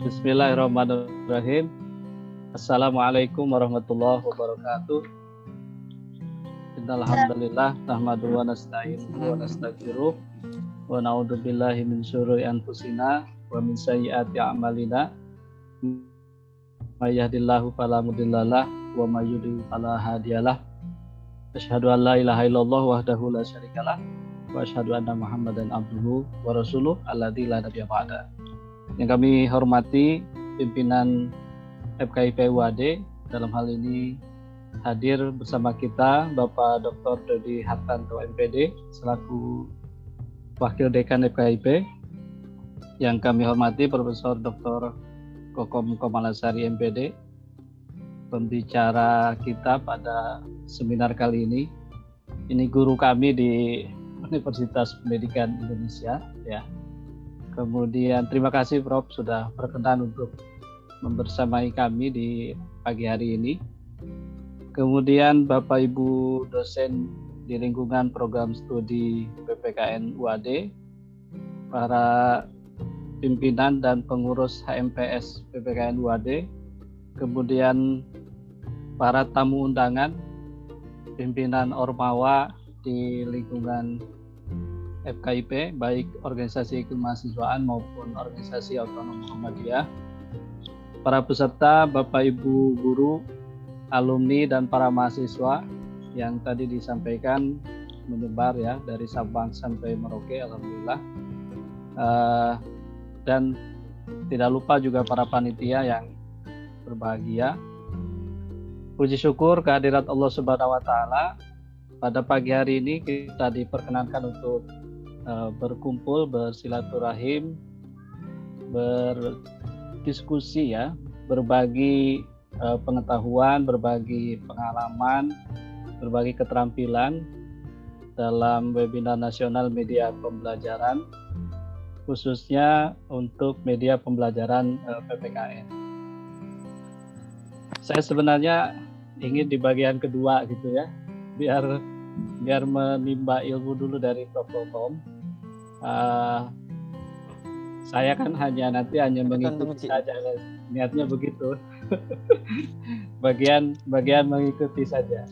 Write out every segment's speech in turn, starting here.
Bismillahirrahmanirrahim. Assalamualaikum warahmatullahi wabarakatuh. Innalhamdulillah nahmaduhu wa nasta'inuhu wa nastaghfiruh wa na'udzu billahi min syururi anfusina wa min sayyiati a'malina. May yahdihillahu fala mudhillalah wa may yudhlil fala hadiyalah. Asyhadu an la ilaha illallah wahdahu la syarikalah wa asyhadu anna Muhammadan abduhu wa rasuluh alladzi la nabiyya ba'da. Yang kami hormati pimpinan FKIP UAD, dalam hal ini hadir bersama kita Bapak Dr. Dodi Hartanto MPD selaku Wakil Dekan FKIP. Yang kami hormati Profesor Dr. Kokom Komalasari MPD, pembicara kita pada seminar kali ini. Ini guru kami di Universitas Pendidikan Indonesia, ya. Kemudian terima kasih Prof sudah berkenan untuk membersamai kami di pagi hari ini. Kemudian Bapak Ibu dosen di lingkungan program studi PPKN UAD, para pimpinan dan pengurus HMPS PPKN UAD, kemudian para tamu undangan, pimpinan Ormawa di lingkungan FKIP, baik organisasi kemahasiswaan maupun organisasi otonom Muhammadiyah, para peserta, Bapak Ibu guru, alumni dan para mahasiswa yang tadi disampaikan menyebar ya dari Sabang sampai Merauke, alhamdulillah. Dan tidak lupa juga para panitia yang berbahagia. Puji syukur kehadirat Allah Subhanahu wa taala. Pada pagi hari ini kita diperkenankan untuk berkumpul, bersilaturahim, berdiskusi ya, berbagi pengetahuan, berbagi pengalaman, berbagi keterampilan dalam webinar nasional media pembelajaran, khususnya untuk media pembelajaran PPKN. Saya sebenarnya ingin di bagian kedua gitu ya, biar menimba ilmu dulu dari Prof. Kokom. Saya kan hanya mengikuti saja, niatnya begitu. bagian mengikuti saja.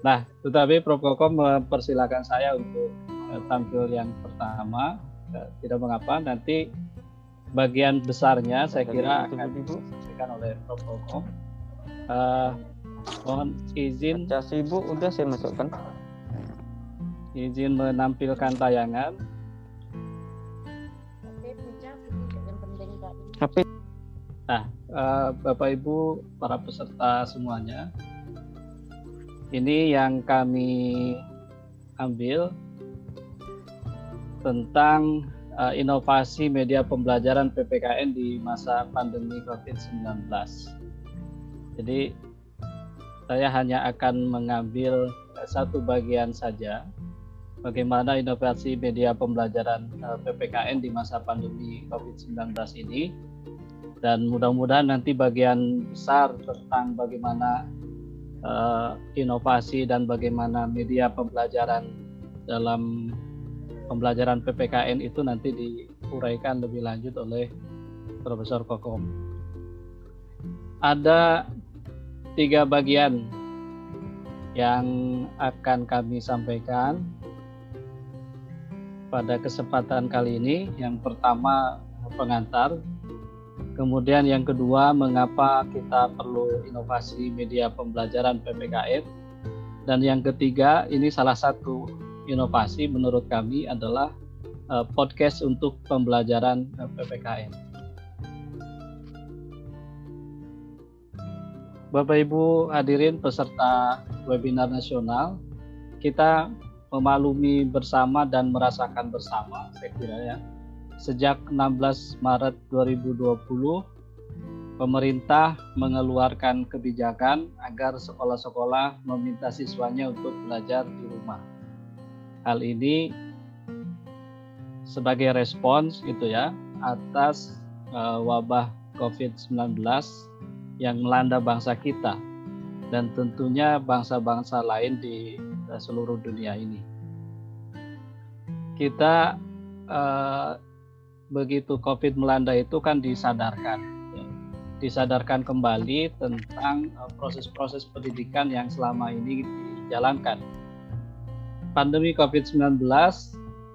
Nah, tetapi Prof. Kokom mempersilahkan saya untuk tampil yang pertama. Tidak mengapa, nanti bagian besarnya saya kira akan disampaikan oleh Prof. Kokom. Mohon izin. Ibu udah saya masukkan. Izin menampilkan tayangan. Nah, Bapak Ibu para peserta semuanya, ini yang kami ambil tentang inovasi media pembelajaran PPKN di masa pandemi COVID-19. Jadi saya hanya akan mengambil satu bagian saja, bagaimana inovasi media pembelajaran PPKN di masa pandemi COVID-19 ini. Dan mudah-mudahan nanti bagian besar tentang bagaimana inovasi dan bagaimana media pembelajaran dalam pembelajaran PPKN itu nanti diuraikan lebih lanjut oleh Profesor Kokom. Ada 3 bagian yang akan kami sampaikan pada kesempatan kali ini. Yang pertama pengantar, kemudian yang kedua mengapa kita perlu inovasi media pembelajaran PPKN, dan yang ketiga ini salah satu inovasi menurut kami adalah podcast untuk pembelajaran PPKN. Bapak Ibu hadirin peserta webinar nasional, kita memaklumi bersama dan merasakan bersama, saya kira ya, sejak 16 Maret 2020 pemerintah mengeluarkan kebijakan agar sekolah-sekolah meminta siswanya untuk belajar di rumah. Hal ini sebagai respons gitu ya atas wabah COVID-19 yang melanda bangsa kita dan tentunya bangsa-bangsa lain di seluruh dunia ini. Kita begitu COVID melanda itu kan disadarkan, ya. Disadarkan kembali tentang proses-proses pendidikan yang selama ini dijalankan. Pandemi COVID-19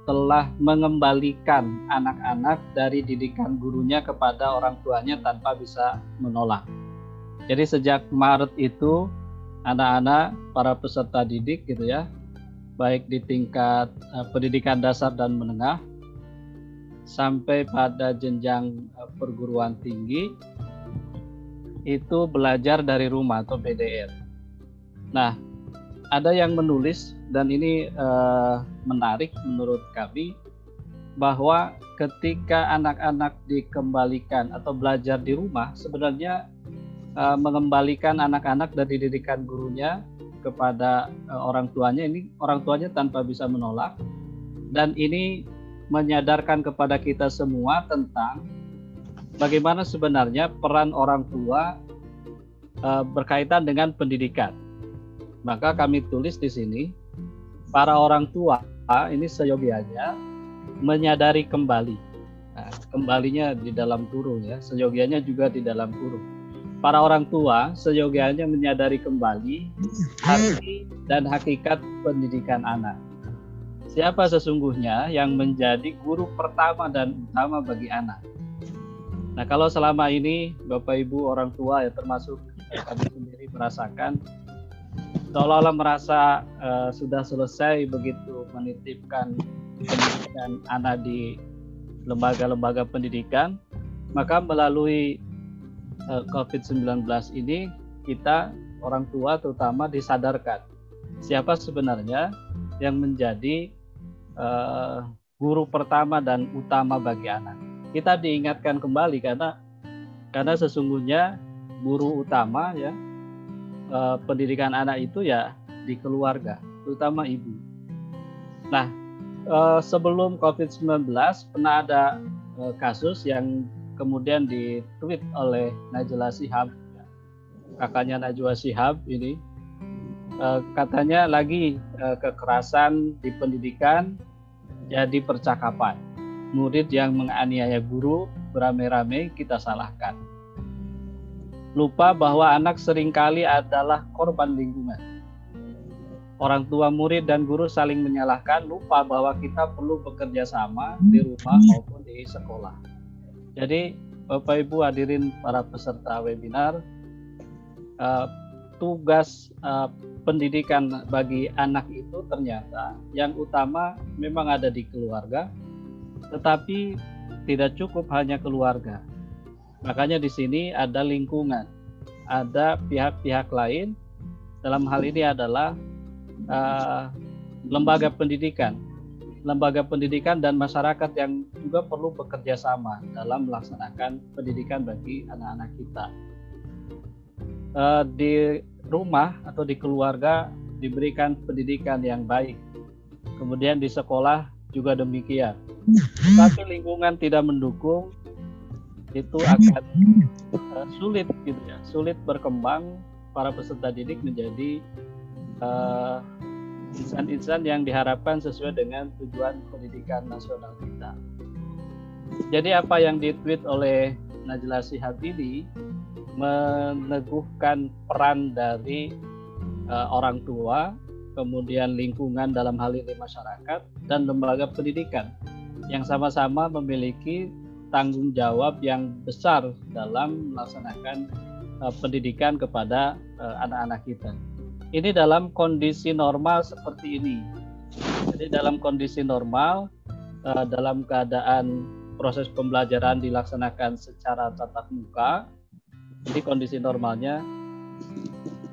telah mengembalikan anak-anak dari didikan gurunya kepada orang tuanya tanpa bisa menolak. Jadi sejak Maret itu anak-anak, para peserta didik gitu ya, baik di tingkat pendidikan dasar dan menengah sampai pada jenjang perguruan tinggi itu belajar dari rumah atau PDR. Nah, ada yang menulis dan ini menarik menurut kami bahwa ketika anak-anak dikembalikan atau belajar di rumah, sebenarnya mengembalikan anak-anak dari didikan gurunya kepada orang tuanya, ini orang tuanya tanpa bisa menolak, dan ini menyadarkan kepada kita semua tentang bagaimana sebenarnya peran orang tua berkaitan dengan pendidikan. Maka kami tulis di sini, para orang tua ini seyogianya menyadari kembali. Nah, kembalinya di dalam kurung ya, seyogianya juga di dalam kurung. Para orang tua seyogianya menyadari kembali arti dan hakikat pendidikan anak. Siapa sesungguhnya yang menjadi guru pertama dan utama bagi anak? Nah, kalau selama ini Bapak Ibu orang tua ya, termasuk kami sendiri merasakan seolah-olah merasa sudah selesai begitu menitipkan pendidikan anak di lembaga-lembaga pendidikan, maka melalui COVID-19 ini kita orang tua terutama disadarkan siapa sebenarnya yang menjadi guru pertama dan utama bagi anak. Kita diingatkan kembali karena sesungguhnya guru utama ya pendidikan anak itu ya di keluarga, terutama ibu. Nah, sebelum COVID-19 pernah ada kasus yang kemudian ditweet oleh Najwa Shihab, kakaknya Najwa Shihab ini, katanya lagi kekerasan di pendidikan jadi percakapan. Murid yang menganiaya guru beramai-ramai kita salahkan. Lupa bahwa anak seringkali adalah korban lingkungan. Orang tua, murid, dan guru saling menyalahkan, lupa bahwa kita perlu bekerja sama di rumah maupun di sekolah. Jadi, Bapak Ibu hadirin para peserta webinar, tugas pendidikan bagi anak itu ternyata yang utama memang ada di keluarga, tetapi tidak cukup hanya keluarga. Makanya di sini ada lingkungan, ada pihak-pihak lain. Dalam hal ini adalah lembaga pendidikan dan masyarakat yang juga perlu bekerja sama dalam melaksanakan pendidikan bagi anak-anak kita. Di rumah atau di keluarga diberikan pendidikan yang baik, kemudian di sekolah juga demikian. Tapi lingkungan tidak mendukung, itu akan sulit gitu ya, sulit berkembang para peserta didik menjadi insan-insan yang diharapkan sesuai dengan tujuan pendidikan nasional kita. Jadi apa yang ditweet oleh Najwa Shihab ini meneguhkan peran dari orang tua, kemudian lingkungan dalam hal ini masyarakat, dan lembaga pendidikan yang sama-sama memiliki tanggung jawab yang besar dalam melaksanakan pendidikan kepada anak-anak kita. Ini dalam kondisi normal seperti ini. Jadi dalam kondisi normal, dalam keadaan proses pembelajaran dilaksanakan secara tatap muka, jadi kondisi normalnya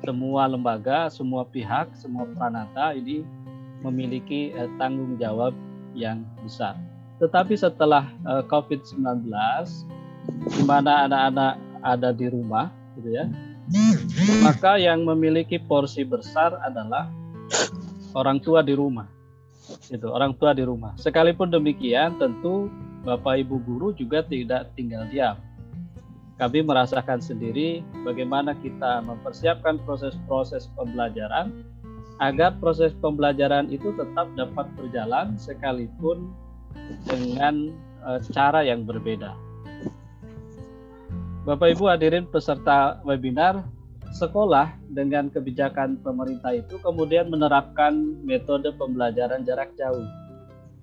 semua lembaga, semua pihak, semua peranata ini memiliki tanggung jawab yang besar. Tetapi setelah COVID-19, di mana anak-anak ada di rumah, gitu ya, maka yang memiliki porsi besar adalah orang tua di rumah. Gitu, orang tua di rumah. Sekalipun demikian, tentu Bapak Ibu guru juga tidak tinggal diam. Kami merasakan sendiri bagaimana kita mempersiapkan proses-proses pembelajaran agar proses pembelajaran itu tetap dapat berjalan sekalipun dengan cara yang berbeda. Bapak Ibu hadirin peserta webinar, sekolah dengan kebijakan pemerintah itu kemudian menerapkan metode pembelajaran jarak jauh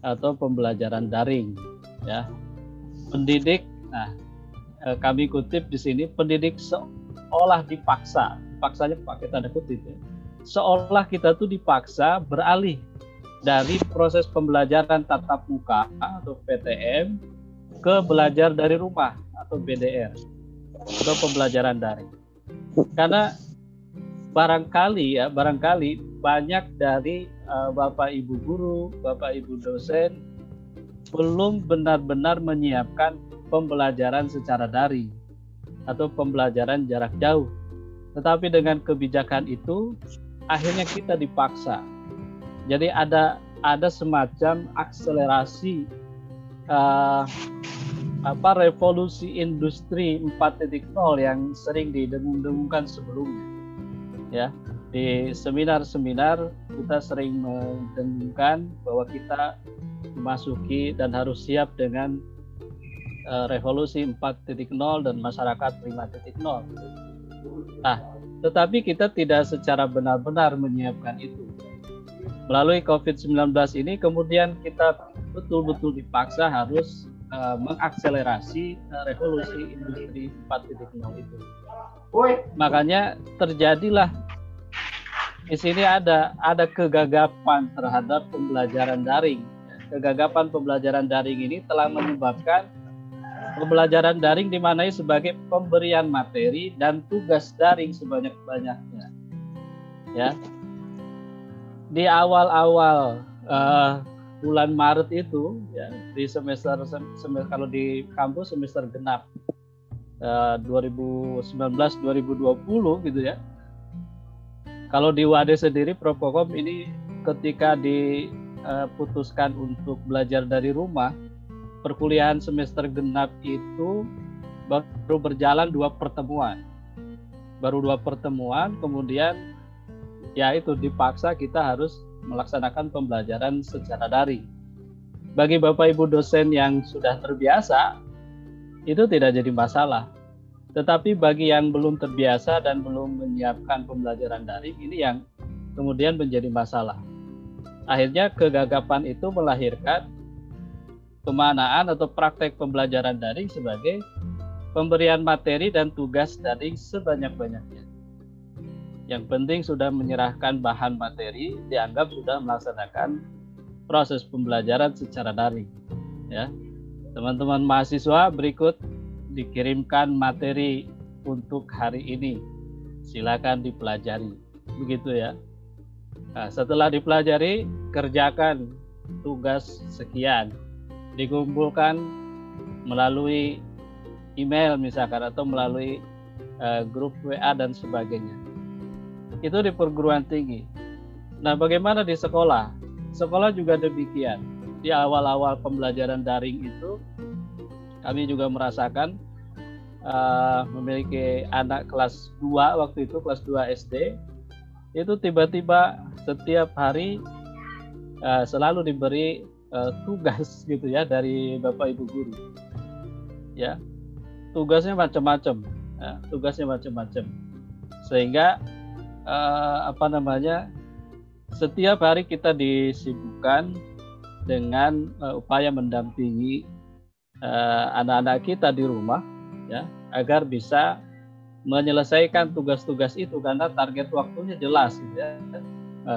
atau pembelajaran daring, ya. Pendidik, nah kami kutip di sini, pendidik seolah dipaksa, dipaksanya pakai tanda kutip ya, seolah kita tuh dipaksa beralih dari proses pembelajaran tatap muka atau PTM ke belajar dari rumah atau BDR atau pembelajaran daring. Karena barangkali banyak dari Bapak Ibu guru, Bapak Ibu dosen belum benar-benar menyiapkan pembelajaran secara daring atau pembelajaran jarak jauh. Tetapi dengan kebijakan itu akhirnya kita dipaksa. Jadi ada semacam akselerasi revolusi industri 4.0 yang sering didengung-dengungkan sebelumnya. Ya, di seminar-seminar kita sering mendengungkan bahwa kita memasuki dan harus siap dengan revolusi 4.0 dan masyarakat 5.0. Nah, tetapi kita tidak secara benar-benar menyiapkan itu. Melalui COVID-19 ini kemudian kita betul-betul dipaksa harus mengakselerasi revolusi industri 4.0 itu. Makanya terjadilah di sini ada kegagapan terhadap pembelajaran daring. Kegagapan pembelajaran daring ini telah menyebabkan pembelajaran daring dimaknai sebagai pemberian materi dan tugas daring sebanyak-banyaknya. Ya. Di awal-awal bulan Maret itu, ya, di semester kalau di kampus semester genap 2019-2020 gitu ya. Kalau di WADE sendiri, Prof.Kokom ini ketika diputuskan untuk belajar dari rumah, perkuliahan semester genap itu baru berjalan 2 pertemuan. Baru 2 pertemuan, kemudian ya itu dipaksa kita harus melaksanakan pembelajaran secara daring. Bagi Bapak Ibu dosen yang sudah terbiasa, itu tidak jadi masalah. Tetapi bagi yang belum terbiasa dan belum menyiapkan pembelajaran daring, ini yang kemudian menjadi masalah. Akhirnya kegagapan itu melahirkan pemaknaan atau praktek pembelajaran daring sebagai pemberian materi dan tugas daring sebanyak-banyaknya. Yang penting sudah menyerahkan bahan materi, dianggap sudah melaksanakan proses pembelajaran secara daring. Ya, teman-teman mahasiswa, berikut dikirimkan materi untuk hari ini. Silakan dipelajari. Begitu ya. Nah, setelah dipelajari, kerjakan tugas sekian. Dikumpulkan melalui email misalkan atau melalui grup WA dan sebagainya. Itu di perguruan tinggi. Nah, bagaimana di sekolah? Sekolah juga demikian. Di awal-awal pembelajaran daring itu, kami juga merasakan memiliki anak kelas 2 waktu itu, kelas 2 SD. Itu tiba-tiba setiap hari selalu diberi tugas gitu ya dari Bapak Ibu guru. Ya. Tugasnya macam-macam. Ya, tugasnya macam-macam. Sehingga setiap hari kita disibukkan dengan upaya mendampingi anak-anak kita di rumah, ya, agar bisa menyelesaikan tugas-tugas itu karena target waktunya jelas, gitu ya.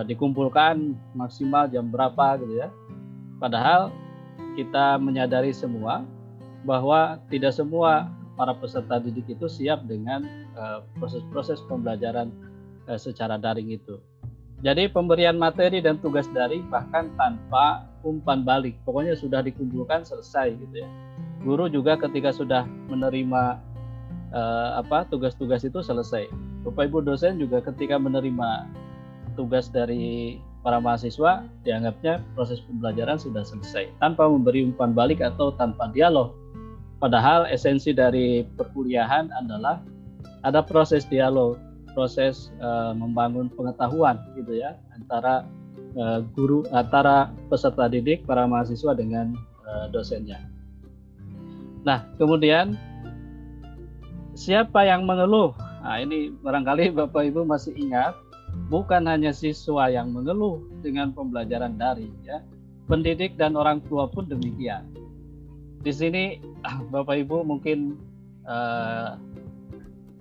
Dikumpulkan maksimal jam berapa, gitu ya. Padahal kita menyadari semua bahwa tidak semua para peserta didik itu siap dengan proses-proses pembelajaran secara daring itu. Jadi pemberian materi dan tugas daring bahkan tanpa umpan balik, pokoknya sudah dikumpulkan selesai gitu ya. Guru juga ketika sudah menerima tugas-tugas itu selesai. Bapak Ibu dosen juga ketika menerima tugas dari para mahasiswa, dianggapnya proses pembelajaran sudah selesai tanpa memberi umpan balik atau tanpa dialog. Padahal esensi dari perkuliahan adalah ada proses dialog, proses membangun pengetahuan gitu ya antara guru, antara peserta didik, para mahasiswa dengan dosennya. Nah, kemudian siapa yang mengeluh? Nah, ini barangkali Bapak Ibu masih ingat, bukan hanya siswa yang mengeluh dengan pembelajaran daring, ya. Pendidik dan orang tua pun demikian. Di sini Bapak Ibu mungkin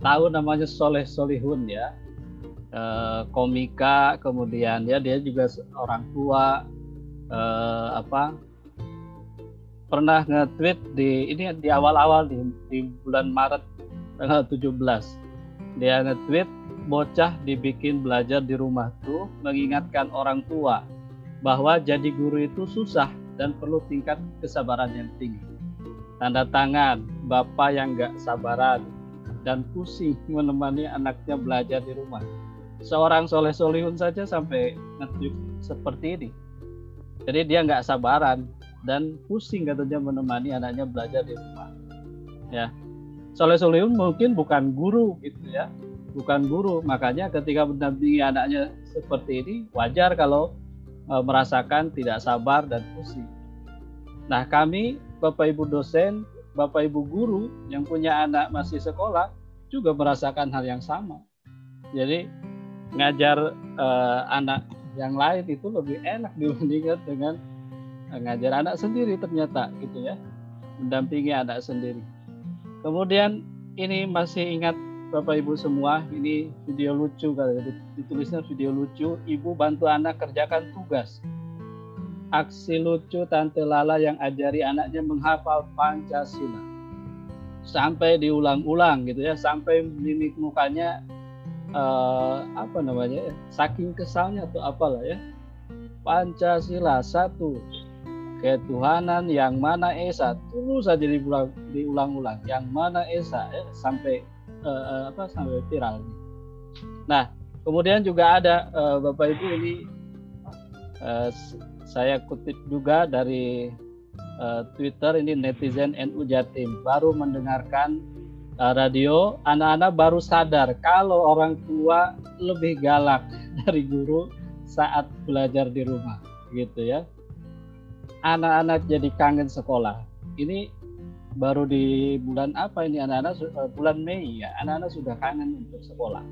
tahu namanya Soleh Solihun, ya. Komika, kemudian ya dia juga orang tua, pernah nge-tweet di awal-awal di bulan Maret tanggal 17. Dia nge-tweet, bocah dibikin belajar di rumah tuh mengingatkan orang tua bahwa jadi guru itu susah dan perlu tingkat kesabaran yang tinggi. Tanda tangan, bapak yang gak sabaran dan pusing menemani anaknya belajar di rumah. Seorang Soleh Solihun saja sampai nge-tweet seperti ini. Jadi dia gak sabaran dan pusing katanya menemani anaknya belajar di rumah. Ya, Soleh Solihun mungkin bukan guru gitu ya, bukan guru. Makanya ketika mendampingi anaknya seperti ini, wajar kalau merasakan tidak sabar dan pusing. Nah, kami Bapak Ibu dosen, Bapak Ibu guru yang punya anak masih sekolah juga merasakan hal yang sama. Jadi ngajar anak yang lain itu lebih enak dibandingkan dengan ngajar anak sendiri ternyata gitu ya, mendampingi anak sendiri. Kemudian ini masih ingat Bapak Ibu semua, ini video lucu, ditulisnya video lucu, ibu bantu anak kerjakan tugas. Aksi lucu Tante Lala yang ajari anaknya menghafal Pancasila. Sampai diulang-ulang gitu ya, sampai mimik mukanya saking kesalnya atau apalah ya. Pancasila 1, ketuhanan yang mana esa, terus saja diulang-ulang, yang mana esa ya, sampai viral. Nah, kemudian juga ada Bapak Ibu ini saya kutip juga dari Twitter, ini netizen NU Jatim, baru mendengarkan radio, anak-anak baru sadar kalau orang tua lebih galak dari guru saat belajar di rumah gitu ya. Anak-anak jadi kangen sekolah. Ini baru di bulan apa ini, anak-anak bulan Mei ya, anak-anak sudah kangen untuk sekolah.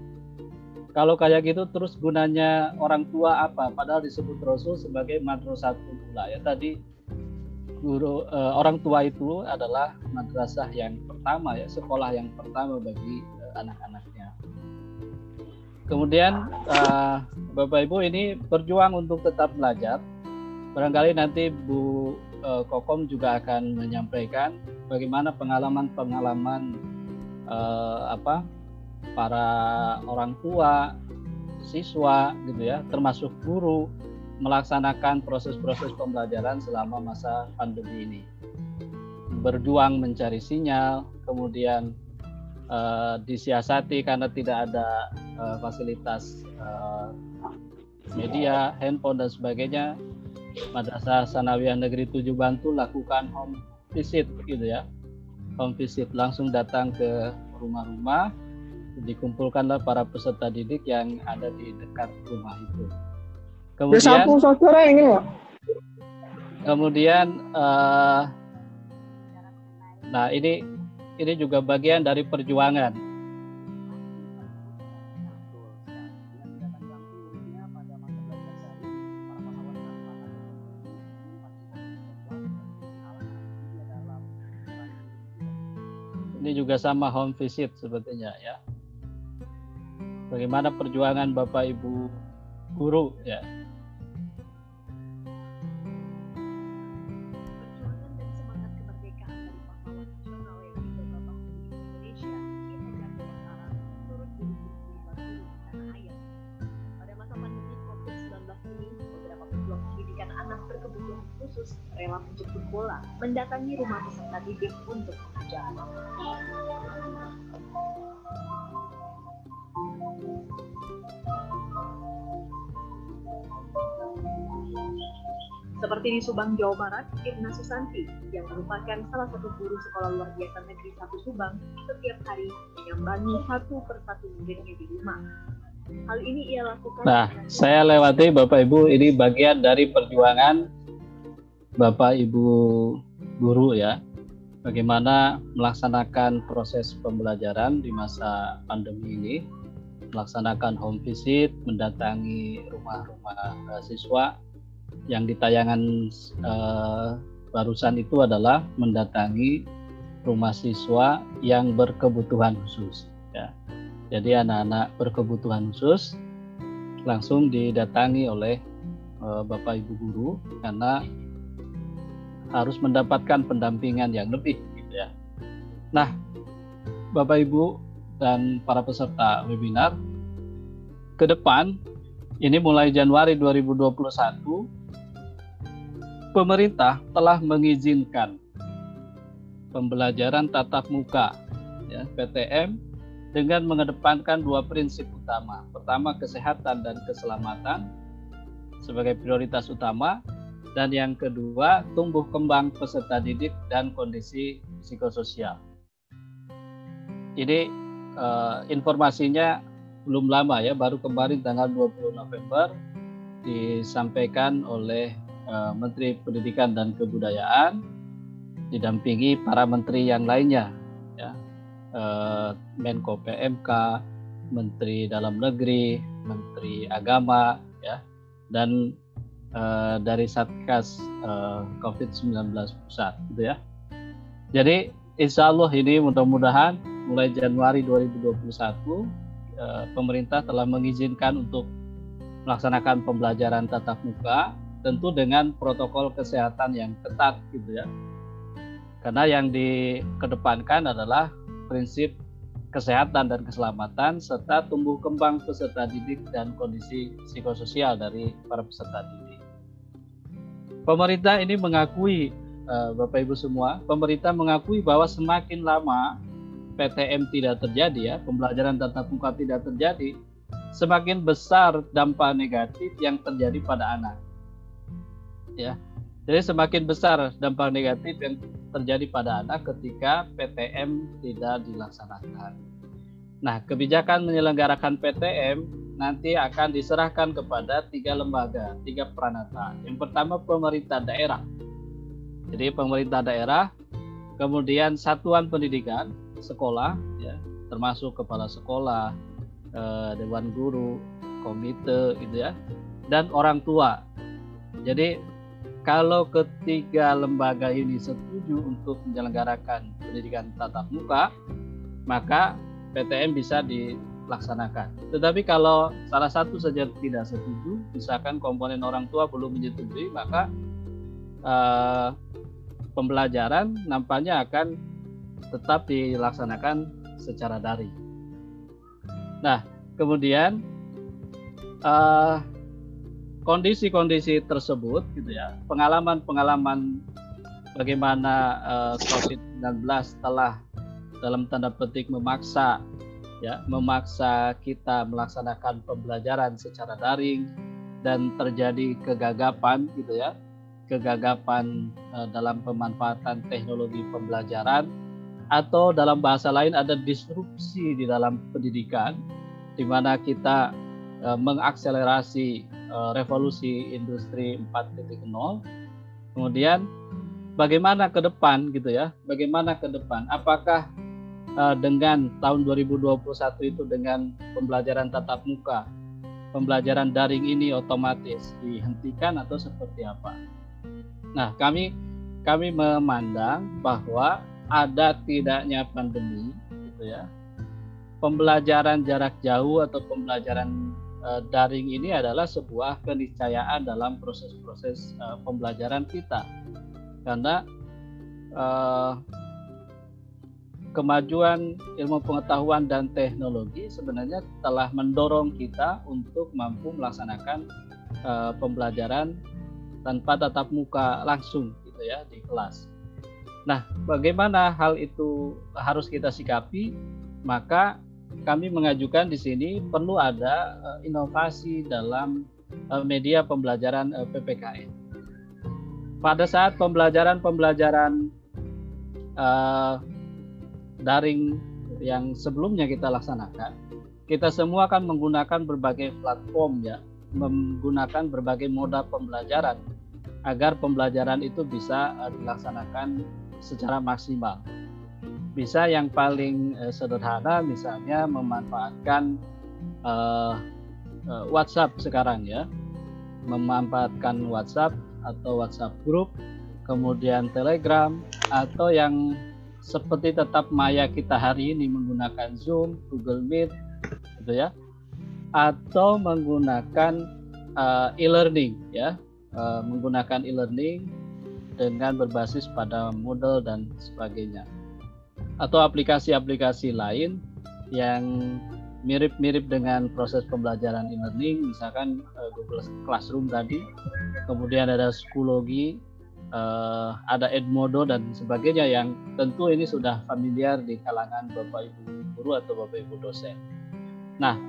Kalau kayak gitu terus gunanya orang tua apa? Padahal disebut Rasul sebagai madrasatul ula ya. Tadi guru orang tua itu adalah madrasah yang pertama ya, sekolah yang pertama bagi anak-anaknya. Kemudian Bapak Ibu ini berjuang untuk tetap belajar. Barangkali nanti Bu Kokom juga akan menyampaikan bagaimana pengalaman-pengalaman para orang tua, siswa gitu ya, termasuk guru melaksanakan proses-proses pembelajaran selama masa pandemi ini. Berjuang mencari sinyal, kemudian disiasati karena tidak ada fasilitas media, handphone dan sebagainya. Madrasah Sanawiyah Negeri 7 Bantul lakukan home visit gitu ya. Home visit, langsung datang ke rumah-rumah, dikumpulkanlah para peserta didik yang ada di dekat rumah itu. Kemudian nah ini juga bagian dari perjuangan. Ini juga sama home visit sebetulnya ya. Bagaimana perjuangan Bapak Ibu guru ya. Perjuangan dan semangat kemerdekaan dari pahlawan nasional yang dibawa Bapak Indonesia, Ki Hajar Dewantara, turut didukung ribuan guru di tanah air. Pada masa pandemi COVID-19 ini, beberapa pejuang pendidikan anak berkebutuhan khusus rela menjemput bola, mendatangi rumah peserta didik untuk mengajar. Seperti di Subang, Jawa Barat, Irna Susanti yang merupakan salah satu guru sekolah luar biasa negeri 1 Subang setiap hari menyambangi satu persatu muridnya di rumah. Hal ini ia lakukan. Nah, saya lewati Bapak Ibu, ini bagian dari perjuangan Bapak Ibu guru ya. bagaimana melaksanakan proses pembelajaran di masa pandemi ini, melaksanakan home visit, mendatangi rumah-rumah siswa. Yang di tayangan barusan itu adalah mendatangi rumah siswa yang berkebutuhan khusus. Ya. Jadi anak-anak berkebutuhan khusus langsung didatangi oleh Bapak Ibu guru karena harus mendapatkan pendampingan yang lebih, gitu ya. Nah, Bapak Ibu dan para peserta webinar, ke depan ini mulai Januari 2021, pemerintah telah mengizinkan pembelajaran tatap muka, ya, PTM, dengan mengedepankan dua prinsip utama. Pertama, kesehatan dan keselamatan sebagai prioritas utama, dan yang kedua, tumbuh kembang peserta didik dan kondisi psikososial. Ini informasinya belum lama ya, baru kemarin tanggal 20 November disampaikan oleh Menteri Pendidikan dan Kebudayaan didampingi para menteri yang lainnya, ya, Menko PMK, Menteri Dalam Negeri, Menteri Agama, ya, dan dari Satgas COVID-19 pusat, gitu ya. Jadi insya Allah ini mudah-mudahan mulai Januari 2021 pemerintah telah mengizinkan untuk melaksanakan pembelajaran tatap muka, tentu dengan protokol kesehatan yang ketat, gitu ya. Karena yang dikedepankan adalah prinsip kesehatan dan keselamatan serta tumbuh kembang peserta didik dan kondisi psikososial dari para peserta didik. Pemerintah ini mengakui, Bapak Ibu semua, pemerintah mengakui bahwa semakin lama PTM tidak terjadi, ya, pembelajaran tatap muka tidak terjadi, semakin besar dampak negatif yang terjadi pada anak. Ya, jadi semakin besar dampak negatif yang terjadi pada anak ketika PTM tidak dilaksanakan. Nah, kebijakan menyelenggarakan PTM nanti akan diserahkan kepada 3 lembaga, 3 peranata. Yang pertama pemerintah daerah. Jadi pemerintah daerah, kemudian satuan pendidikan, sekolah, ya, termasuk kepala sekolah, dewan guru, komite, gitu ya, dan orang tua. Jadi kalau ketiga lembaga ini setuju untuk menyelenggarakan pendidikan tatap muka, maka PTM bisa dilaksanakan. Tetapi kalau salah satu saja tidak setuju, misalkan komponen orang tua belum menyetujui, maka pembelajaran nampaknya akan tetap dilaksanakan secara daring. Nah, kemudian kondisi-kondisi tersebut, gitu ya, pengalaman-pengalaman bagaimana COVID-19 telah dalam tanda petik memaksa kita melaksanakan pembelajaran secara daring dan terjadi kegagapan, gitu ya, kegagapan dalam pemanfaatan teknologi pembelajaran, atau dalam bahasa lain ada disrupsi di dalam pendidikan, di mana kita mengakselerasi revolusi industri 4.0. Kemudian bagaimana ke depan, gitu ya, bagaimana ke depan, apakah dengan tahun 2021 itu dengan pembelajaran tatap muka, pembelajaran daring ini otomatis dihentikan atau seperti apa? Nah, kami memandang bahwa ada tidaknya pandemi, gitu ya, pembelajaran jarak jauh atau pembelajaran daring ini adalah sebuah keniscayaan dalam proses-proses pembelajaran kita, karena kemajuan ilmu pengetahuan dan teknologi sebenarnya telah mendorong kita untuk mampu melaksanakan pembelajaran tanpa tatap muka langsung, gitu ya, di kelas. Nah, bagaimana hal itu harus kita sikapi? Maka kami mengajukan di sini perlu ada inovasi dalam media pembelajaran PPKN. Pada saat pembelajaran daring yang sebelumnya kita laksanakan, kita semua akan menggunakan berbagai platform, ya, menggunakan berbagai moda pembelajaran agar pembelajaran itu bisa dilaksanakan secara maksimal. Bisa yang paling sederhana misalnya memanfaatkan WhatsApp sekarang ya, memanfaatkan WhatsApp atau WhatsApp Group, kemudian Telegram, atau yang seperti tetap maya kita hari ini menggunakan Zoom, Google Meet, gitu ya, atau menggunakan e-learning ya, menggunakan e-learning dengan berbasis pada Moodle dan sebagainya, atau aplikasi-aplikasi lain yang mirip-mirip dengan proses pembelajaran e-learning, misalkan Google Classroom tadi, kemudian ada Schoology, ada Edmodo dan sebagainya yang tentu ini sudah familiar di kalangan Bapak Ibu guru atau Bapak Ibu dosen. Nah,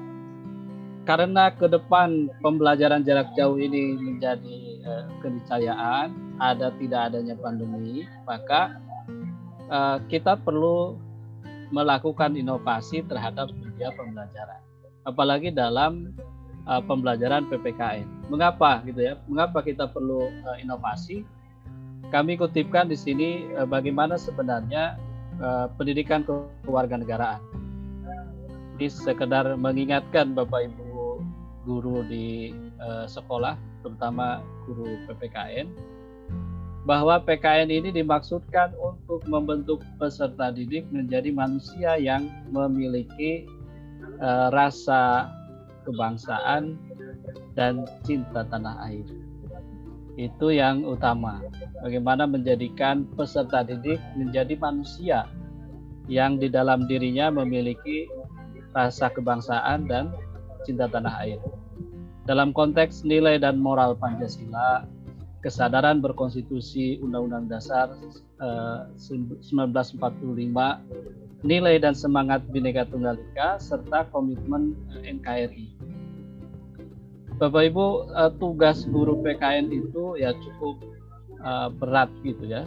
karena ke depan pembelajaran jarak jauh ini menjadi keniscayaan, tidak adanya pandemi, maka kita perlu melakukan inovasi terhadap media pembelajaran, apalagi dalam pembelajaran PPKN. Mengapa gitu ya? Mengapa kita perlu inovasi? Kami kutipkan di sini bagaimana sebenarnya pendidikan kewarganegaraan. Ini sekedar mengingatkan Bapak Ibu guru di sekolah, terutama guru PPKN, bahwa PKN ini dimaksudkan untuk membentuk peserta didik menjadi manusia yang memiliki rasa kebangsaan dan cinta tanah air. Itu yang utama. Bagaimana menjadikan peserta didik menjadi manusia yang di dalam dirinya memiliki rasa kebangsaan dan cinta tanah air. Dalam konteks nilai dan moral Pancasila, kesadaran berkonstitusi Undang-Undang Dasar 1945, nilai dan semangat Bhinneka Tunggal Ika, serta komitmen NKRI. Bapak Ibu, tugas guru PKN itu ya cukup berat gitu ya,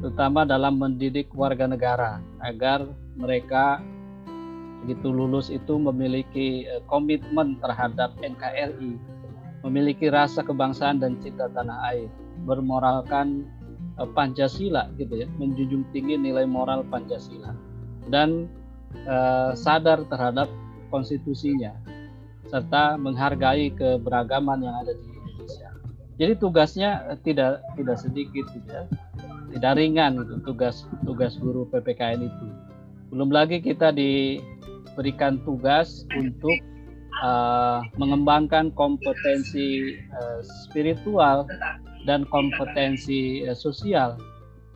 terutama dalam mendidik warga negara agar mereka begitu lulus itu memiliki komitmen terhadap NKRI, memiliki rasa kebangsaan dan cinta tanah air, bermoralkan Pancasila gitu ya, menjunjung tinggi nilai moral Pancasila, dan sadar terhadap konstitusinya, serta menghargai keberagaman yang ada di Indonesia. Jadi tugasnya tidak sedikit gitu ya, tidak ringan gitu tugas guru PPKN itu. Belum lagi kita diberikan tugas untuk mengembangkan kompetensi spiritual dan kompetensi sosial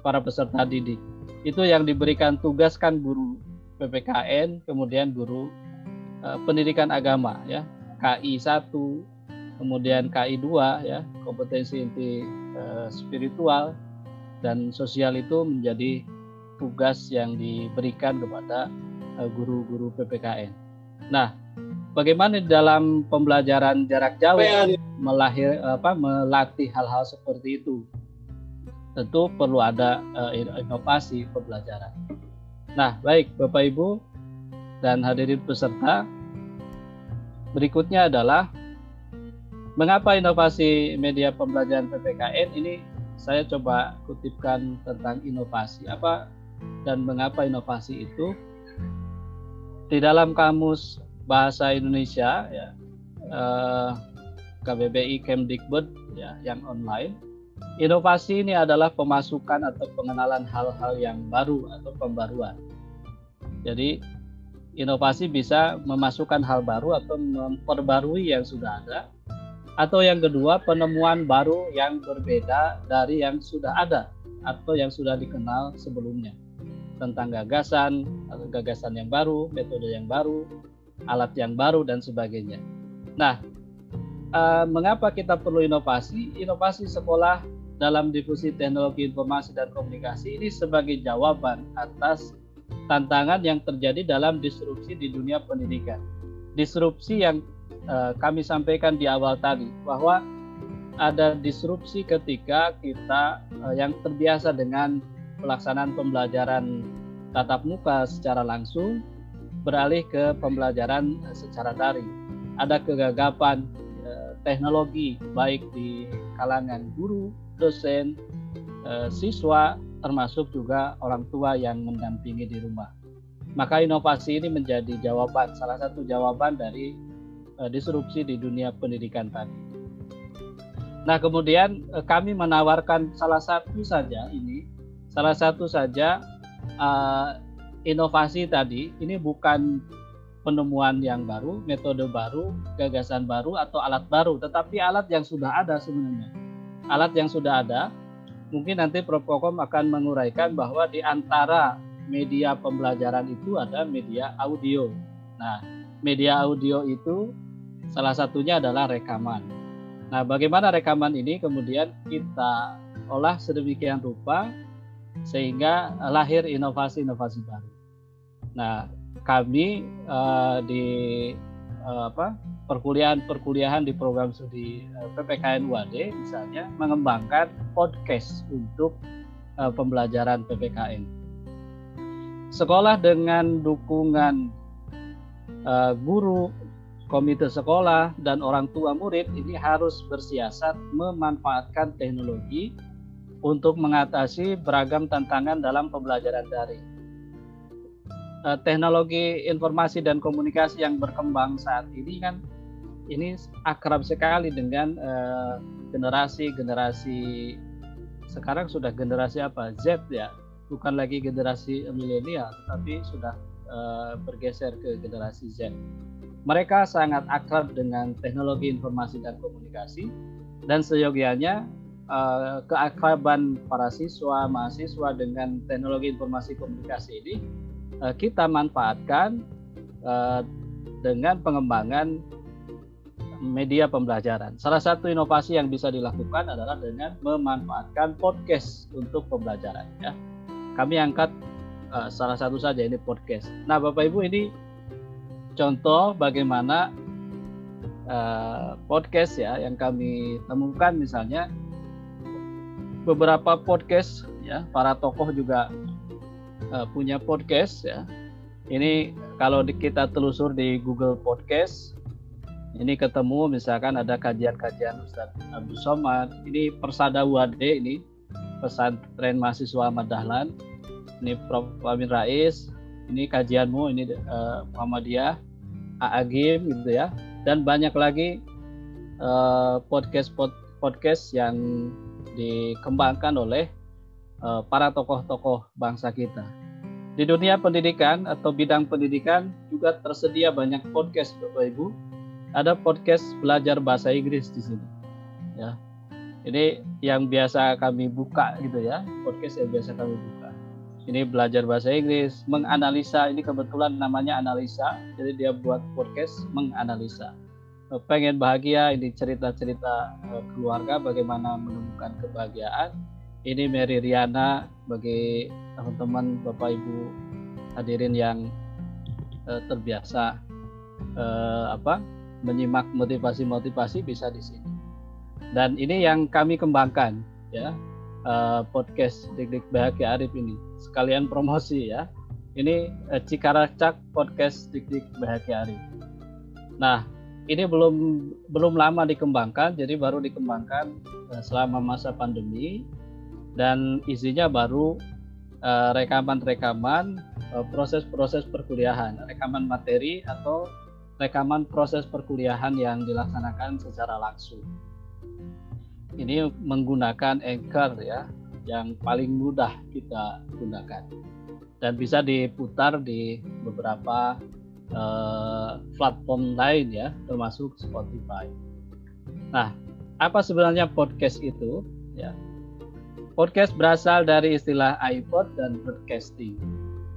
para peserta didik. Itu yang diberikan tugas kan guru PPKN, kemudian guru pendidikan agama ya, KI 1, kemudian KI 2 ya, kompetensi inti spiritual dan sosial itu menjadi tugas yang diberikan kepada guru-guru PPKN. Nah, bagaimana dalam pembelajaran jarak jauh melatih hal-hal seperti itu? Tentu perlu ada inovasi pembelajaran. Nah, baik Bapak Ibu dan hadirin peserta, berikutnya adalah mengapa inovasi media pembelajaran PPKN ini. Saya coba kutipkan tentang inovasi apa dan mengapa inovasi itu. Di dalam kamus Bahasa Indonesia ya, KBBI Kemdikbud ya, yang online, inovasi ini adalah pemasukan atau pengenalan hal-hal yang baru atau pembaruan. Jadi inovasi bisa memasukkan hal baru atau memperbarui yang sudah ada, atau yang kedua penemuan baru yang berbeda dari yang sudah ada atau yang sudah dikenal sebelumnya, tentang gagasan atau gagasan yang baru, metode yang baru, alat yang baru dan sebagainya. Nah, mengapa kita perlu inovasi? Inovasi sekolah dalam divisi teknologi informasi dan komunikasi ini sebagai jawaban atas tantangan yang terjadi dalam disrupsi di dunia pendidikan. Disrupsi yang kami sampaikan di awal tadi, bahwa ada disrupsi ketika kita yang terbiasa dengan pelaksanaan pembelajaran tatap muka secara langsung beralih ke pembelajaran secara daring. Ada kegagapan teknologi baik di kalangan guru, dosen, siswa, termasuk juga orang tua yang mendampingi di rumah. Maka inovasi ini menjadi jawaban, salah satu jawaban dari disrupsi di dunia pendidikan tadi. Nah, kemudian kami menawarkan salah satu saja inovasi tadi. Ini bukan penemuan yang baru, metode baru, gagasan baru atau alat baru, tetapi alat yang sudah ada sebenarnya. Alat yang sudah ada, mungkin nanti Prof. Kokom akan menguraikan bahwa di antara media pembelajaran itu ada media audio. Nah, media audio itu salah satunya adalah rekaman. Nah, bagaimana rekaman ini kemudian kita olah sedemikian rupa sehingga lahir inovasi-inovasi baru. Nah, kami di perkuliahan di program studi PPKN UAD misalnya mengembangkan podcast untuk pembelajaran PPKN. Sekolah dengan dukungan guru, komite sekolah, dan orang tua murid ini harus bersiasat memanfaatkan teknologi untuk mengatasi beragam tantangan dalam pembelajaran daring. Teknologi informasi dan komunikasi yang berkembang saat ini kan ini akrab sekali dengan generasi sekarang sudah generasi apa? Z ya. Bukan lagi generasi milenial, tetapi sudah bergeser ke generasi Z. Mereka sangat akrab dengan teknologi informasi dan komunikasi, dan seyogianya keakraban para siswa, mahasiswa dengan teknologi informasi komunikasi ini kita manfaatkan dengan pengembangan media pembelajaran. Salah satu inovasi yang bisa dilakukan adalah dengan memanfaatkan podcast untuk pembelajaran. Ya. Kami angkat salah satu saja, ini podcast. Nah, Bapak Ibu, ini contoh bagaimana podcast ya yang kami temukan. Misalnya beberapa podcast ya, para tokoh juga punya podcast ya. Ini kalau kita telusur di Google Podcast, ini ketemu misalkan ada kajian-kajian Ustadz Abdul Somad. Ini Persada UAD, ini pesantren mahasiswa Ahmad Dahlan. Ini Prof. Amin Rais. Ini kajianmu, ini Muhammadiyah, Agim gitu ya. Dan banyak lagi podcast yang dikembangkan oleh para tokoh-tokoh bangsa kita. Di dunia pendidikan atau bidang pendidikan juga tersedia banyak podcast, Bapak Ibu. Ada podcast belajar bahasa Inggris di sini. Ya. Ini yang biasa kami buka gitu ya, podcast yang biasa kami buka. Ini belajar bahasa Inggris, menganalisa, ini kebetulan namanya analisa, jadi dia buat podcast menganalisa. Pengen bahagia, ini cerita-cerita keluarga, bagaimana menemukan kebahagiaan. Ini Mary Riana, bagi teman-teman Bapak Ibu hadirin yang terbiasa menyimak motivasi-motivasi bisa di sini. Dan ini yang kami kembangkan ya, podcast Dik-Dik Bahagia Arif ini. Sekalian promosi ya. Ini Cikaracak podcast Dik-Dik Bahagia Arif. Nah, ini belum lama dikembangkan, jadi baru dikembangkan selama masa pandemi, dan isinya baru rekaman-rekaman proses-proses perkuliahan, rekaman materi atau rekaman proses perkuliahan yang dilaksanakan secara langsung. Ini menggunakan Anchor ya, yang paling mudah kita gunakan dan bisa diputar di beberapa platform lain ya, termasuk Spotify. Nah, apa sebenarnya podcast itu? Ya, podcast berasal dari istilah iPod dan broadcasting,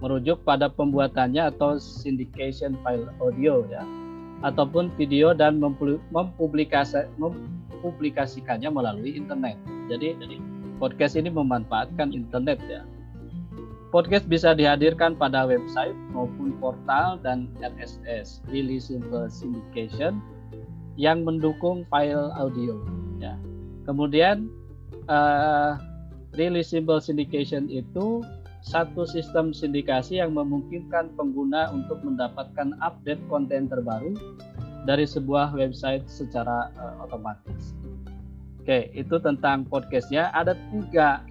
merujuk pada pembuatannya atau syndication file audio ya, ataupun video dan mempublikasikannya melalui internet. Jadi podcast ini memanfaatkan internet ya. Podcast bisa dihadirkan pada website maupun portal dan RSS, Really Simple Syndication, yang mendukung file audio ya. Kemudian Really Simple Syndication itu satu sistem sindikasi yang memungkinkan pengguna untuk mendapatkan update konten terbaru dari sebuah website secara otomatis. Oke, itu tentang podcastnya. Ada 3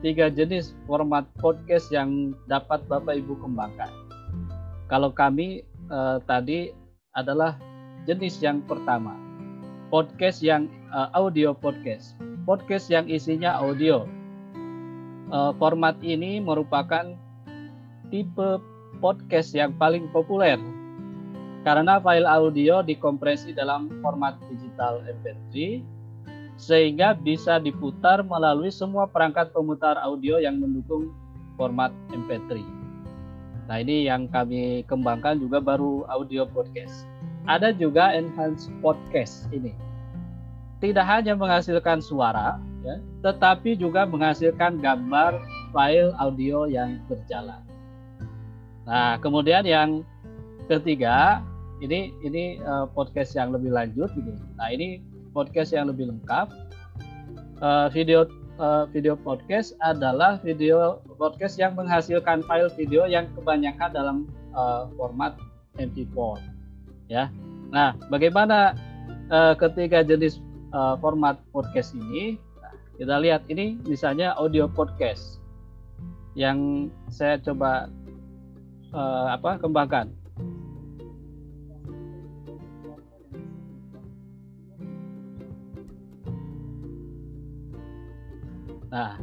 tiga jenis format podcast yang dapat Bapak Ibu kembangkan. Kalau kami tadi adalah jenis yang pertama, podcast yang audio podcast, podcast yang isinya audio. Format ini merupakan tipe podcast yang paling populer karena file audio dikompresi dalam format digital MP3 sehingga bisa diputar melalui semua perangkat pemutar audio yang mendukung format MP3. Nah, ini yang kami kembangkan juga baru audio podcast. Ada juga enhanced podcast ini. Tidak hanya menghasilkan suara, ya, tetapi juga menghasilkan gambar file audio yang berjalan. Nah, kemudian yang ketiga, ini podcast yang lebih lanjut gitu. Nah, ini podcast yang lebih lengkap. Video podcast adalah video podcast yang menghasilkan file video yang kebanyakan dalam format MP4. Ya. Nah, bagaimana ketiga jenis format podcast ini? Nah, kita lihat ini misalnya audio podcast yang saya coba kembangkan. Nah,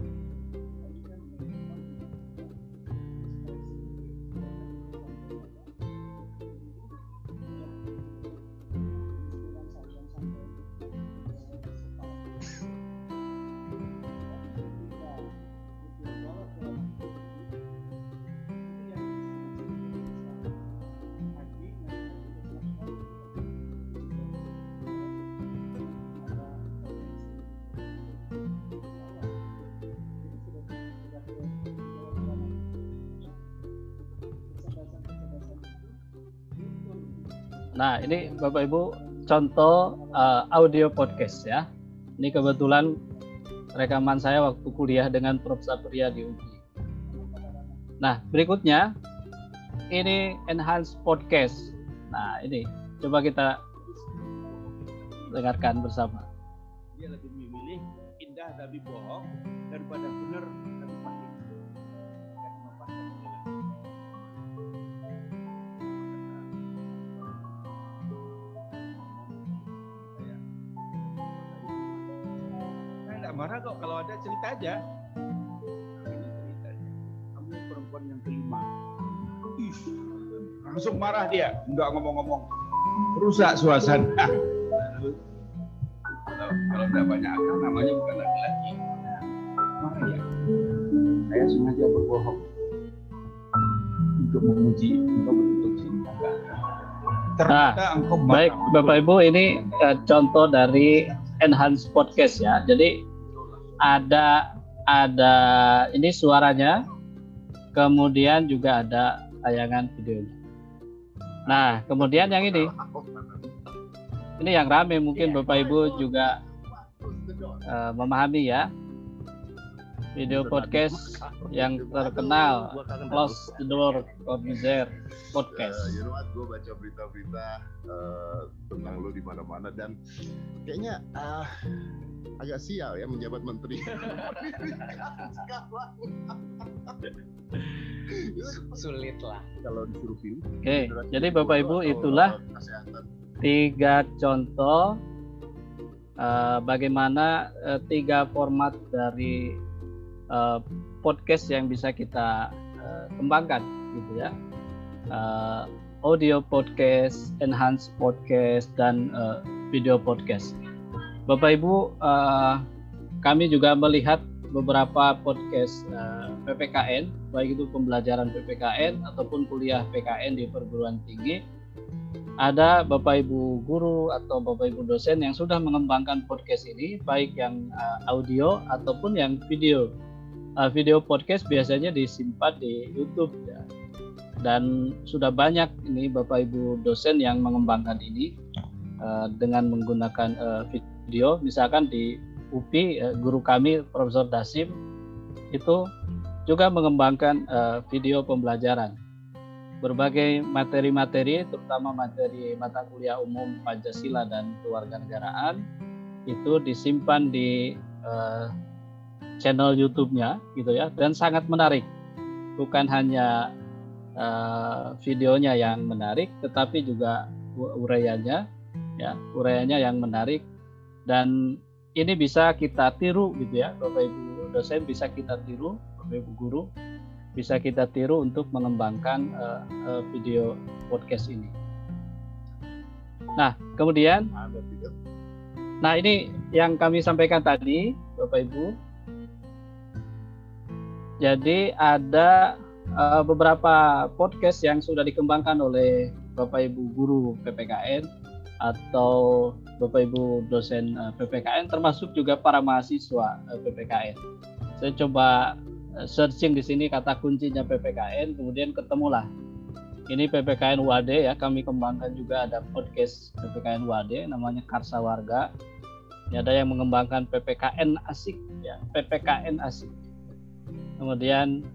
Nah, ini Bapak Ibu contoh audio podcast ya. Ini kebetulan rekaman saya waktu kuliah dengan Prof. Sapria di UPI. Nah, berikutnya ini enhanced podcast. Nah, ini coba kita dengarkan bersama. Dia lebih memilih indah tapi bohong daripada benar tapi pahit. Marah kok kalau ada cerita aja. Ini ceritanya. Kamu perempuan yang kelima. Langsung marah dia, nggak ngomong-ngomong. Rusak suasana. Kalau udah banyak akal namanya bukan laki-laki. Marah ya. Saya sengaja berbohong untuk menguji engkau betul cinta. Ternyata engkau baik Bapak Ibu, ini contoh dari enhanced podcast ya. Jadi ada ini suaranya, kemudian juga ada tayangan videonya. Nah, kemudian yang ini yang rame mungkin Bapak Ibu juga memahami ya, video podcast yang terkenal Close the Door Corbuzier podcast. Gue baca berita-berita tentang lo di mana-mana dan kayaknya agak sial ya menjabat menteri. Sulit lah kalau disuruh pilih. Oke, jadi Bapak Ibu itulah 3 contoh bagaimana 3 format dari podcast yang bisa kita kembangkan gitu ya. Audio podcast, enhanced podcast, dan video podcast. Bapak Ibu, kami juga melihat beberapa podcast PPKN, baik itu pembelajaran PPKN ataupun kuliah PKN di perguruan tinggi. Ada Bapak Ibu guru atau Bapak Ibu dosen yang sudah mengembangkan podcast ini, baik yang audio ataupun yang video. Video podcast biasanya disimpan di YouTube ya. Dan sudah banyak ini Bapak Ibu dosen yang mengembangkan ini dengan menggunakan video. Misalkan di UPI, guru kami Profesor Dasim itu juga mengembangkan video pembelajaran. Berbagai materi-materi, terutama materi mata kuliah umum Pancasila dan Kewarganegaraan, itu disimpan di channel YouTube-nya gitu ya, dan sangat menarik. Bukan hanya videonya yang menarik, tetapi juga uraiannya yang menarik, dan ini bisa kita tiru gitu ya, Bapak Ibu dosen, bisa kita tiru, Bapak Ibu guru bisa kita tiru untuk mengembangkan video podcast ini. Nah, kemudian ini yang kami sampaikan tadi, Bapak Ibu. Jadi ada beberapa podcast yang sudah dikembangkan oleh Bapak Ibu guru PPKN atau Bapak Ibu dosen PPKN, termasuk juga para mahasiswa PPKN. Saya coba searching di sini kata kuncinya PPKN, kemudian ketemulah ini PPKN UAD ya. Kami kembangkan juga ada podcast PPKN UAD namanya Karsa Warga. Ya, ada yang mengembangkan PPKN Asik ya, PPKN Asik. Kemudian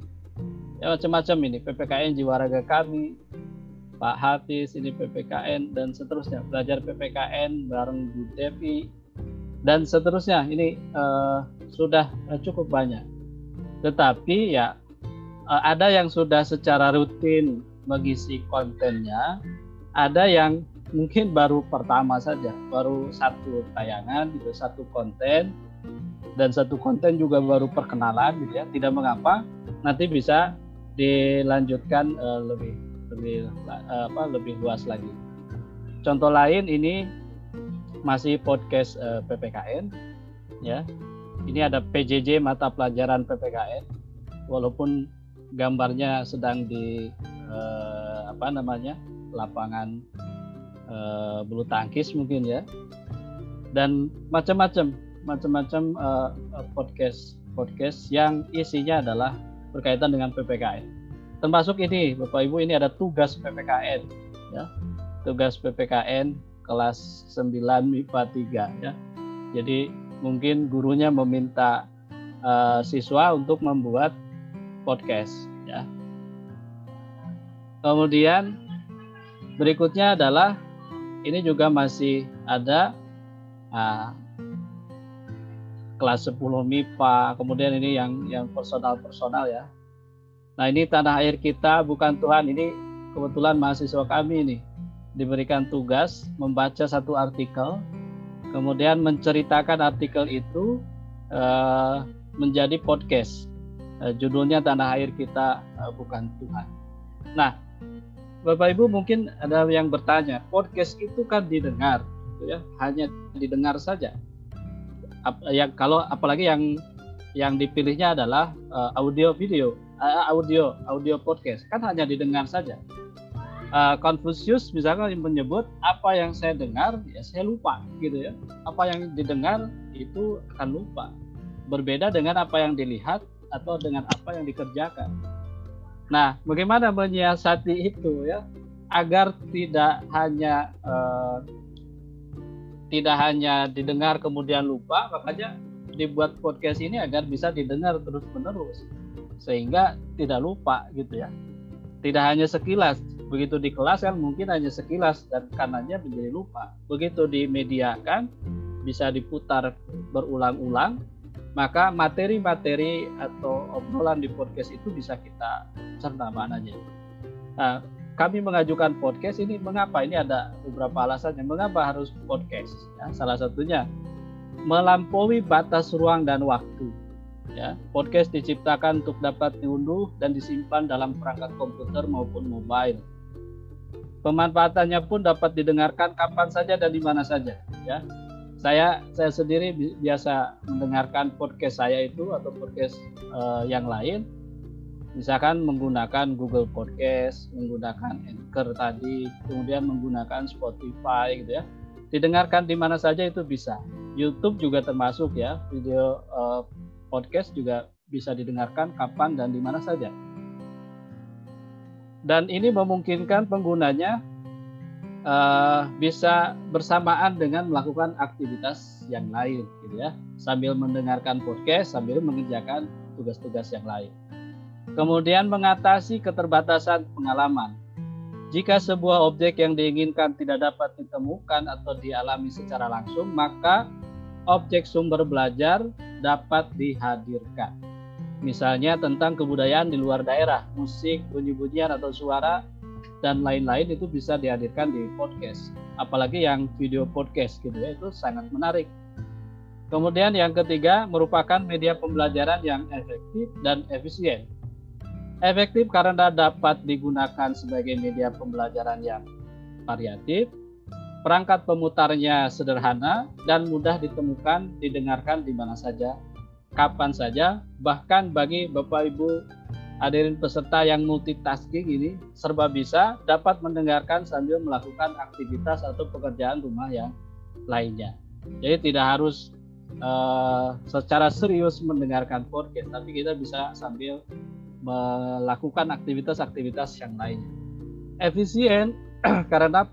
ya macam-macam ini, PPKN Jiwaraga Kami, Pak Hafiz, ini PPKN dan seterusnya, belajar PPKN bareng Bu Devi dan seterusnya. Ini sudah cukup banyak. Tetapi ya ada yang sudah secara rutin mengisi kontennya, ada yang mungkin baru pertama saja, baru satu tayangan gitu, satu konten, dan satu konten juga baru perkenalan gitu ya. Tidak mengapa, nanti bisa dilanjutkan lebih luas lagi. Contoh lain ini masih podcast PPKN ya. Ini ada PJJ mata pelajaran PPKN, walaupun gambarnya sedang di lapangan bulu tangkis mungkin ya, dan macam-macam podcast yang isinya adalah berkaitan dengan PPKN. Termasuk ini Bapak Ibu, ini ada tugas PPKN ya, tugas PPKN kelas 9 MIPA 3 ya. Jadi mungkin gurunya meminta siswa untuk membuat podcast ya. Kemudian berikutnya adalah ini juga masih ada kelas 10 MIPA, kemudian ini yang personal ya. Nah, ini Tanah Air Kita Bukan Tuhan, ini kebetulan mahasiswa kami ini diberikan tugas membaca satu artikel, kemudian menceritakan artikel itu menjadi podcast. Judulnya Tanah Air Kita Bukan Tuhan. Nah, Bapak Ibu mungkin ada yang bertanya, podcast itu kan didengar, gitu ya, hanya didengar saja. Apalagi yang dipilihnya adalah audio podcast, kan hanya didengar saja. Confucius misalnya menyebut apa yang saya dengar ya saya lupa gitu ya. Apa yang didengar itu akan lupa. Berbeda dengan apa yang dilihat atau dengan apa yang dikerjakan. Nah, bagaimana menyiasati itu ya agar tidak hanya didengar kemudian lupa, makanya dibuat podcast ini agar bisa didengar terus-menerus sehingga tidak lupa gitu ya. Tidak hanya sekilas, begitu di kelas kan mungkin hanya sekilas dan karenanya menjadi lupa. Begitu dimediakan, bisa diputar berulang-ulang, maka materi-materi atau obrolan di podcast itu bisa kita cerna maknanya. Nah, kami mengajukan podcast ini, mengapa? Ini ada beberapa alasannya. Mengapa harus podcast? Ya, salah satunya melampaui batas ruang dan waktu. Ya, podcast diciptakan untuk dapat diunduh dan disimpan dalam perangkat komputer maupun mobile. Pemanfaatannya pun dapat didengarkan kapan saja dan di mana saja. Ya, saya sendiri biasa mendengarkan podcast saya itu atau podcast yang lain. Misalkan menggunakan Google Podcast, menggunakan Anchor tadi, kemudian menggunakan Spotify gitu ya. Didengarkan di mana saja itu bisa. YouTube juga termasuk ya, video podcast juga bisa didengarkan kapan dan di mana saja. Dan ini memungkinkan penggunanya bisa bersamaan dengan melakukan aktivitas yang lain gitu ya. Sambil mendengarkan podcast, sambil mengerjakan tugas-tugas yang lain. Kemudian mengatasi keterbatasan pengalaman. Jika sebuah objek yang diinginkan tidak dapat ditemukan atau dialami secara langsung, maka objek sumber belajar dapat dihadirkan. Misalnya tentang kebudayaan di luar daerah, musik, bunyi-bunyian atau suara, dan lain-lain itu bisa dihadirkan di podcast. Apalagi yang video podcast gitu ya, itu sangat menarik. Kemudian yang ketiga merupakan media pembelajaran yang efektif dan efisien. Efektif karena dapat digunakan sebagai media pembelajaran yang variatif, perangkat pemutarnya sederhana dan mudah ditemukan, didengarkan di mana saja, kapan saja, bahkan bagi Bapak Ibu hadirin peserta yang multitasking ini serba bisa, dapat mendengarkan sambil melakukan aktivitas atau pekerjaan rumah yang lainnya. Jadi tidak harus secara serius mendengarkan podcast, tapi kita bisa sambil melakukan aktivitas-aktivitas yang lainnya. Efisien karena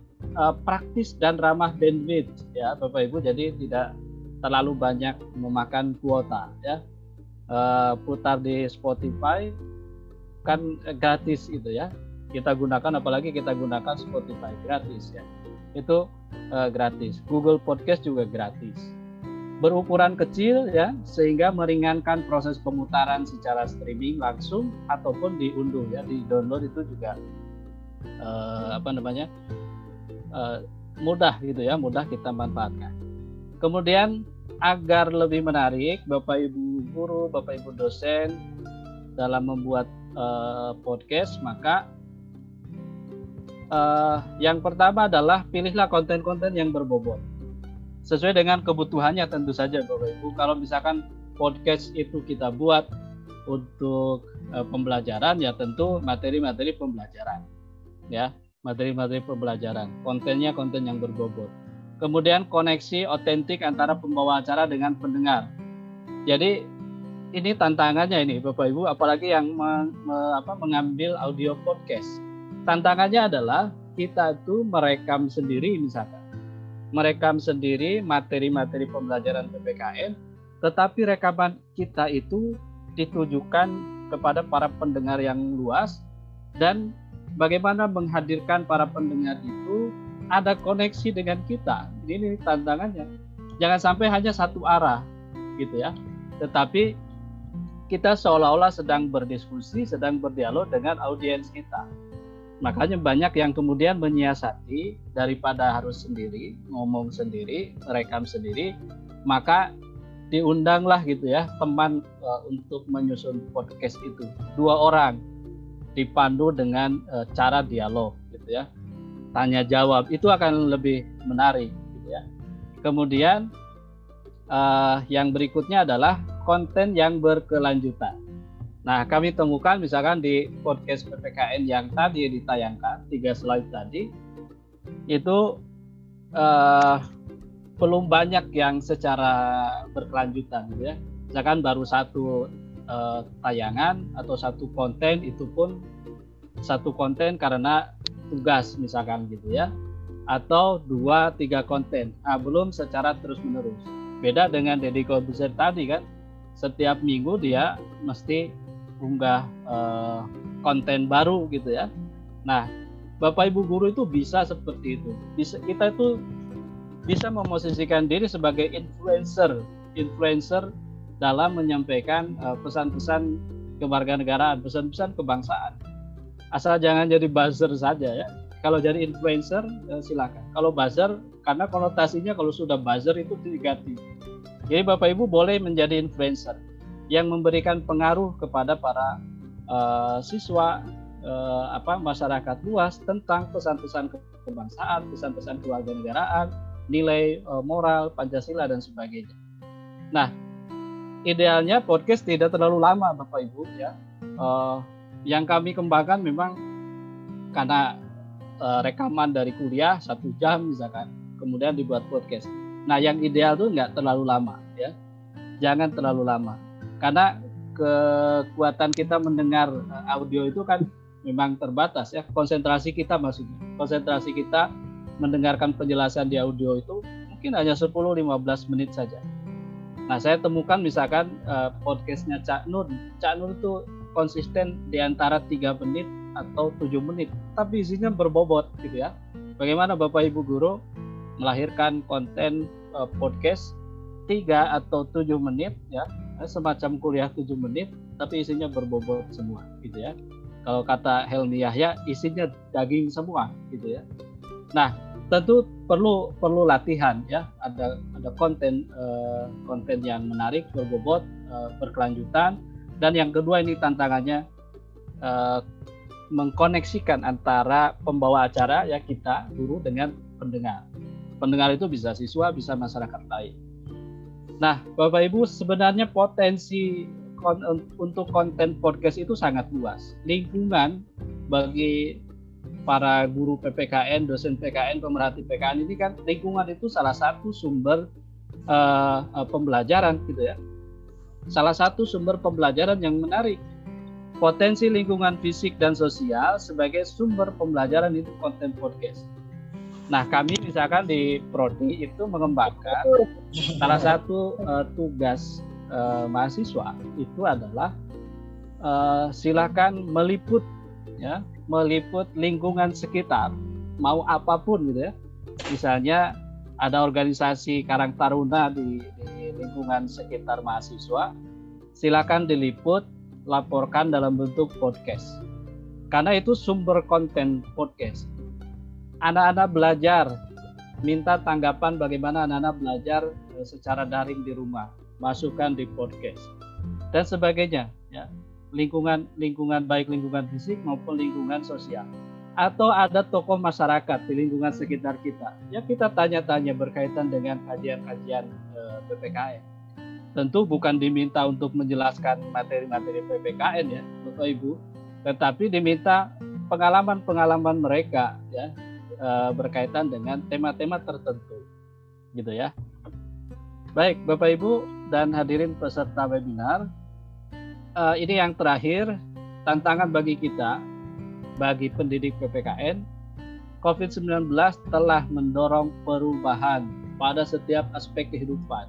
praktis dan ramah bandwidth ya Bapak Ibu, jadi tidak terlalu banyak memakan kuota ya. Putar di Spotify kan gratis itu ya, kita gunakan, apalagi kita gunakan Spotify gratis ya, itu gratis. Google Podcast juga gratis. Berukuran kecil ya, sehingga meringankan proses pemutaran secara streaming langsung ataupun diunduh ya, di download itu juga mudah gitu ya, mudah kita manfaatkan. Kemudian agar lebih menarik Bapak Ibu guru, Bapak Ibu dosen dalam membuat podcast, maka yang pertama adalah pilihlah konten-konten yang berbobot sesuai dengan kebutuhannya tentu saja Bapak Ibu. Kalau misalkan podcast itu kita buat untuk pembelajaran, ya tentu materi-materi pembelajaran ya, materi-materi pembelajaran, kontennya konten yang berbobot. Kemudian koneksi otentik antara pembawa acara dengan pendengar. Jadi ini tantangannya ini Bapak Ibu, apalagi yang mengambil audio podcast. Tantangannya adalah kita itu merekam sendiri, misalkan merekam sendiri materi-materi pembelajaran PPKN, tetapi rekaman kita itu ditujukan kepada para pendengar yang luas, dan bagaimana menghadirkan para pendengar itu ada koneksi dengan kita. Ini tantangannya. Jangan sampai hanya satu arah gitu ya, tetapi kita seolah-olah sedang berdiskusi, sedang berdialog dengan audiens kita. Makanya banyak yang kemudian menyiasati, daripada harus sendiri, ngomong sendiri, rekam sendiri, maka diundanglah gitu ya teman untuk menyusun podcast itu. 2 orang dipandu dengan cara dialog gitu ya. Tanya jawab, itu akan lebih menarik gitu ya. Kemudian yang berikutnya adalah konten yang berkelanjutan. Nah, kami temukan misalkan di podcast PPKN yang tadi ditayangkan, 3 slide tadi, itu belum banyak yang secara berkelanjutan gitu ya. Misalkan baru 1 tayangan atau 1 konten, itu pun 1 konten karena tugas misalkan gitu ya, atau 2-3 konten. Nah, belum secara terus-menerus. Beda dengan Deddy Corbuzier tadi kan, setiap minggu dia mesti unggah konten baru gitu ya. Nah, Bapak Ibu guru itu bisa seperti itu. Kita itu bisa memosisikan diri sebagai influencer dalam menyampaikan pesan-pesan kewarganegaraan, pesan-pesan kebangsaan. Asal jangan jadi buzzer saja ya. Kalau jadi influencer silakan. Kalau buzzer, karena konotasinya kalau sudah buzzer itu negatif. Jadi Bapak Ibu boleh menjadi influencer yang memberikan pengaruh kepada para siswa, masyarakat luas tentang pesan-pesan kebangsaan, pesan-pesan kewarganegaraan, nilai moral, Pancasila dan sebagainya. Nah, idealnya podcast tidak terlalu lama Bapak Ibu ya. Yang kami kembangkan memang karena rekaman dari kuliah 1 jam misalkan, kemudian dibuat podcast. Nah, yang ideal tuh nggak terlalu lama ya, jangan terlalu lama. Karena kekuatan kita mendengar audio itu kan memang terbatas ya, konsentrasi kita maksudnya. Konsentrasi kita mendengarkan penjelasan di audio itu mungkin hanya 10-15 menit saja. Nah, saya temukan misalkan podcastnya Cak Nur. Cak Nur itu konsisten di antara 3 menit atau 7 menit, tapi isinya berbobot gitu ya. Bagaimana Bapak Ibu guru melahirkan konten podcast 3 atau 7 menit ya, semacam kuliah 7 menit tapi isinya berbobot semua gitu ya. Kalau kata Helmi Yahya, isinya daging semua gitu ya. Nah, tentu perlu latihan ya. Ada konten yang menarik, berbobot, berkelanjutan. Dan yang kedua ini tantangannya mengkoneksikan antara pembawa acara ya kita guru dengan pendengar. Pendengar itu bisa siswa, bisa masyarakat lain. Nah, Bapak Ibu, sebenarnya potensi untuk konten podcast itu sangat luas. Lingkungan bagi para guru PPKN, dosen PKN, pemerhati PKN ini kan lingkungan itu salah satu sumber pembelajaran gitu ya. Salah satu sumber pembelajaran yang menarik. Potensi lingkungan fisik dan sosial sebagai sumber pembelajaran itu konten podcast. Nah, kami misalkan di Prodi itu mengembangkan salah satu tugas mahasiswa itu adalah silakan meliput lingkungan sekitar, mau apapun gitu ya. Misalnya ada organisasi Karang Taruna di lingkungan sekitar mahasiswa, silakan diliput, laporkan dalam bentuk podcast. Karena itu sumber konten podcast. Anak-anak belajar, minta tanggapan bagaimana anak-anak belajar secara daring di rumah, masukkan di podcast dan sebagainya ya. Lingkungan baik lingkungan fisik maupun lingkungan sosial. Atau ada tokoh masyarakat di lingkungan sekitar kita. Ya kita tanya-tanya berkaitan dengan kajian-kajian PPKN. Tentu bukan diminta untuk menjelaskan materi-materi PPKN ya, Bapak Ibu, tetapi diminta pengalaman-pengalaman mereka ya berkaitan dengan tema-tema tertentu. Gitu ya. Baik, Bapak Ibu dan hadirin peserta webinar, ini yang terakhir, tantangan bagi kita, bagi pendidik PPKN, COVID-19 telah mendorong perubahan pada setiap aspek kehidupan,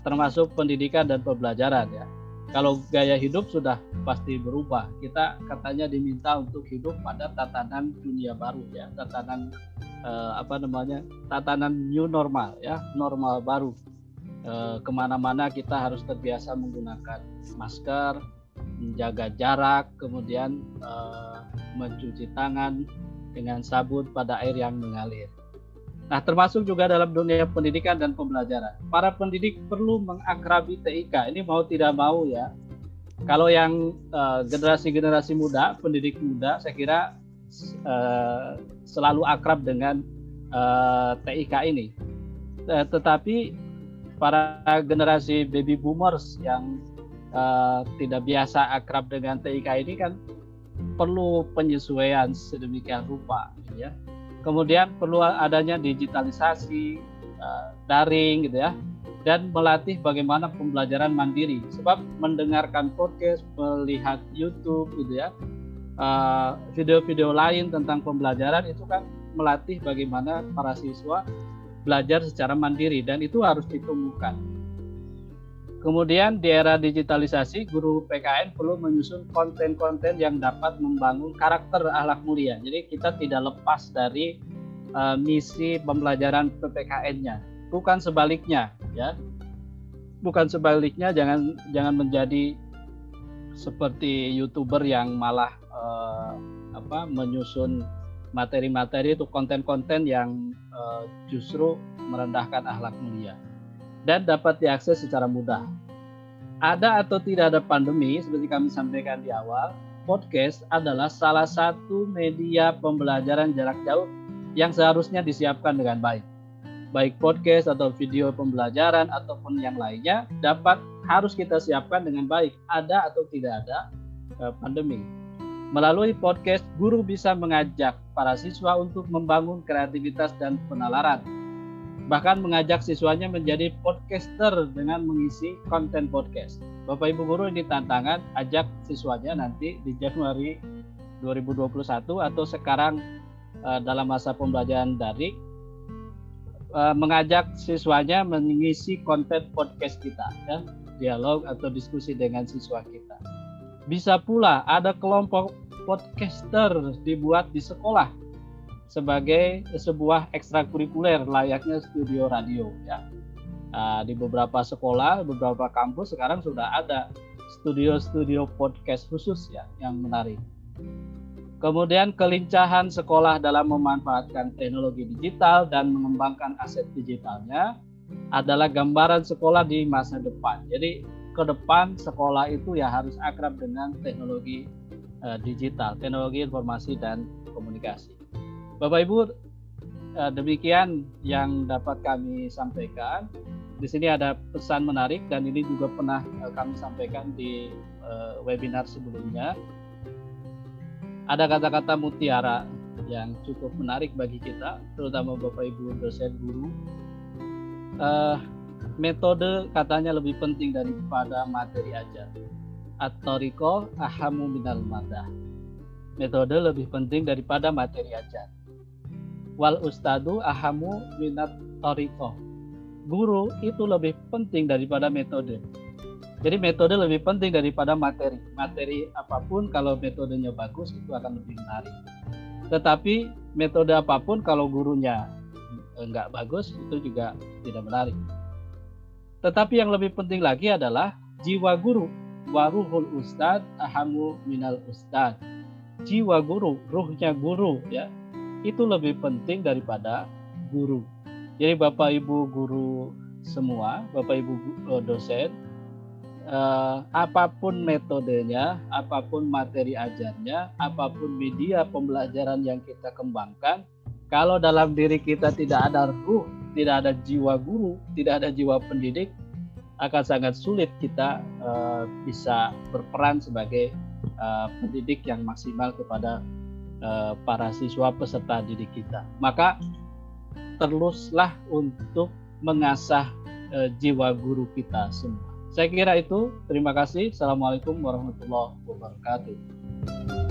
termasuk pendidikan dan pembelajaran ya. Kalau gaya hidup sudah pasti berubah, kita katanya diminta untuk hidup pada tatanan dunia baru ya, tatanan tatanan new normal ya, normal baru. Kemana-mana kita harus terbiasa menggunakan masker, menjaga jarak, kemudian mencuci tangan dengan sabun pada air yang mengalir. Nah, termasuk juga dalam dunia pendidikan dan pembelajaran. Para pendidik perlu mengakrabi TIK. Ini mau tidak mau ya. Kalau yang generasi-generasi muda, pendidik muda, saya kira selalu akrab dengan TIK ini. Tetapi para generasi baby boomers yang tidak biasa akrab dengan TIK ini kan perlu penyesuaian sedemikian rupa ya. Kemudian perlu adanya digitalisasi daring gitu ya, dan melatih bagaimana pembelajaran mandiri, sebab mendengarkan podcast, melihat YouTube gitu ya, video-video lain tentang pembelajaran itu kan melatih bagaimana para siswa belajar secara mandiri, dan itu harus ditumbuhkan. Kemudian di era digitalisasi, guru PKN perlu menyusun konten-konten yang dapat membangun karakter akhlak mulia. Jadi kita tidak lepas dari misi pembelajaran PPKN-nya. Bukan sebaliknya, ya. Bukan sebaliknya, jangan menjadi seperti YouTuber yang malah menyusun materi-materi itu konten-konten yang justru merendahkan akhlak mulia dan dapat diakses secara mudah. Ada atau tidak ada pandemi, seperti kami sampaikan di awal, podcast adalah salah satu media pembelajaran jarak jauh yang seharusnya disiapkan dengan baik. Baik podcast atau video pembelajaran ataupun yang lainnya harus kita siapkan dengan baik, ada atau tidak ada pandemi. Melalui podcast, guru bisa mengajak para siswa untuk membangun kreativitas dan penalaran. Bahkan mengajak siswanya menjadi podcaster dengan mengisi konten podcast. Bapak Ibu guru, ini tantangan, ajak siswanya nanti di Januari 2021 atau sekarang dalam masa pembelajaran daring, mengajak siswanya mengisi konten podcast kita, ya, dialog atau diskusi dengan siswa kita. Bisa pula ada kelompok podcaster dibuat di sekolah sebagai sebuah ekstrakurikuler layaknya studio radio ya. Di beberapa sekolah, beberapa kampus sekarang sudah ada studio-studio podcast khusus ya yang menarik. Kemudian kelincahan sekolah dalam memanfaatkan teknologi digital dan mengembangkan aset digitalnya adalah gambaran sekolah di masa depan. Jadi ke depan sekolah itu ya harus akrab dengan teknologi digital, teknologi informasi dan komunikasi. Bapak Ibu, demikian yang dapat kami sampaikan. Di sini ada pesan menarik dan ini juga pernah kami sampaikan di webinar sebelumnya. Ada kata-kata mutiara yang cukup menarik bagi kita, terutama Bapak Ibu dosen guru. Metode katanya lebih penting daripada materi ajar. At-tariqah ahamu minal madah. Metode lebih penting daripada materi ajar. Wal ustadu ahamu minat tariqah. Guru itu lebih penting daripada metode. Jadi metode lebih penting daripada materi. Materi apapun kalau metodenya bagus itu akan lebih menarik. Tetapi metode apapun kalau gurunya enggak bagus itu juga tidak menarik. Tetapi yang lebih penting lagi adalah jiwa guru. Waruhul ustad ahamu minal ustad. Jiwa guru, ruhnya guru ya, itu lebih penting daripada guru. Jadi Bapak Ibu guru semua, Bapak Ibu dosen, apapun metodenya, apapun materi ajarnya, apapun media pembelajaran yang kita kembangkan, kalau dalam diri kita tidak ada ruh, tidak ada jiwa guru, tidak ada jiwa pendidik, akan sangat sulit kita bisa berperan sebagai pendidik yang maksimal kepada para siswa peserta didik kita. Maka teruslah untuk mengasah jiwa guru kita semua. Saya kira itu. Terima kasih. Assalamualaikum warahmatullahi wabarakatuh.